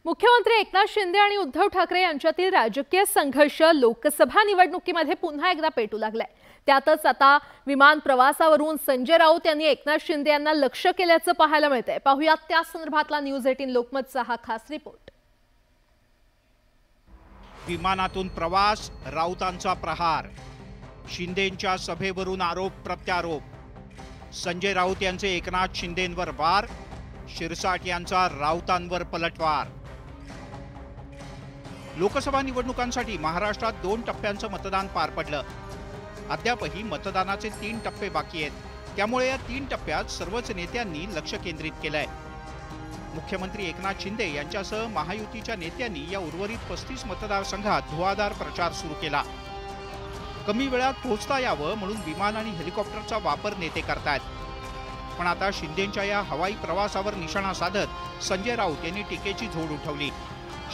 मुख्यमंत्री एकनाथ शिंदे आणि उद्धव ठाकरे यांच्यातील राजकीय संघर्ष लोकसभा निवडणुकीमध्ये पुन्हा एकदा पेटू लागलाय। त्यातच आता विमान प्रवासावरून संजय राऊत यांनी एकनाथ शिंदे यांना लक्ष्य केल्याचं पाहायला मिळतंय। पाहूयात त्या संदर्भातला न्यूज 18 लोकमतचा हा खास रिपोर्ट। विमानातून प्रवास, राऊतांचा प्रहार, शिंदेंच्या सभेवरून आरोप प्रत्यारोप, संजय राऊत यांचे एकनाथ शिंदेंवर वार, शिरसाट यांचा राऊतांवर पलटवार। लोकसभा निवडणुकांसाठी महाराष्ट्रात 2 टप्प्यांचं मतदान पार पडलं। अद्यापही मतदानाचे 3 टप्पे बाकी आहेत। त्यामुळे या 3 टप्प्यात सर्वच नेत्यांनी लक्ष केंद्रित केलंय। मुख्यमंत्री एकनाथ शिंदे यांच्यासह महायुतीच्या नेत्यांनी या उर्वरित 35 मतदारसंघात धुवाधार प्रचार सुरू केला। कमी वेळात पोहोचता यावं म्हणून विमान आणि हेलिकॉप्टरचा वापर नेते करतायत। पण आता शिंदेंच्या या हवाई प्रवासावर निशाणा साधत संजय राऊत यांनी टीकेची झोड उठवली।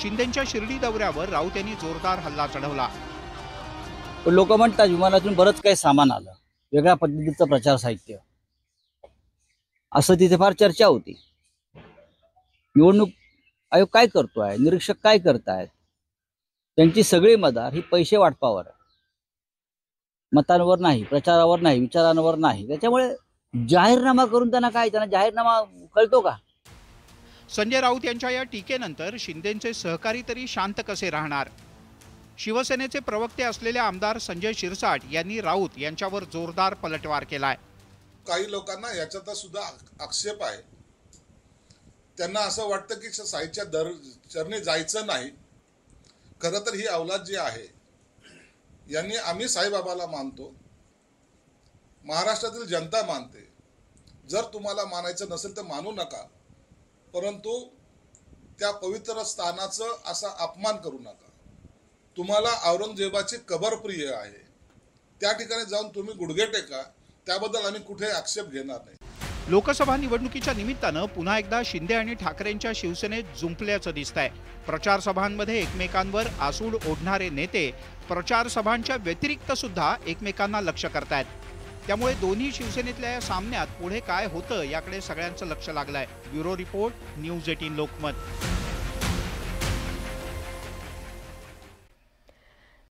शिंदेंच्या शिर्डी दौऱ्यावर राऊत यांनी जोरदार हल्ला चढवला। लोक म्हणतात विमानातून बरंच काही सामान आलं, वेगळ्या पद्धतीचं प्रचार साहित्य, असं तिथे फार चर्चा होती। निवडणूक आयोग काय करतोय, निरीक्षक काय करतायत, त्यांची सगळी मदार ही पैसे वाटपावर, मतांवर नाही, प्रचारावर नाही, विचारांवर नाही। त्याच्यामुळे जाहीरनामा करून त्यांना जाहीरनामा कळतो का? संजय राऊत यांच्या या टीकेनंतर शिंदेंचे सहकारी तरी शांत कसे राहणार? शिवसेनेचे प्रवक्ते असलेले आमदार संजय शिरसाट यांनी राऊत यांच्यावर जोरदार पलटवार केलाय। काही लोकांना याच्यात सुद्धा आक्षेप आहे। त्यांना असं वाटतं की साईच्या चरणी जायचं नाही। खरं तर ही अवलाद जी आहे यांनी आम्ही साईबाबाला मानतो, महाराष्ट्रातील जनता मानते। जर तुम्हाला मानायचं नसेल तर मानू नका, परंतु त्या पवित्र स्थानाचं असा अपमान करू नका। तुम्हाला औरंगजेबाची कबर प्रिय आहे, त्या ठिकाणी जाऊन तुम्ही गुडघे टेका, त्याबद्दल आम्ही कुठे आक्षेप घेणार नाही। लोकसभा निवडणुकीच्या निमित्तानं पुन्हा एकदा शिंदे आणि ठाकरेंच्या शिवसेनेत जुंपल्याचं दिसतंय। प्रचार सभांमध्ये एकमेकांवर आसूड ओढणारे नेते प्रचार सभांच्या व्यतिरिक्त सुद्धा एकमेकांना लक्ष्य करतायत। त्यामुळे दोन्ही शिवसेनेतल्या या सामन्यात पुढे काय होतं याकडे सगळ्यांचं लक्ष लागलंय। Bureau report, news 18 Lokmat.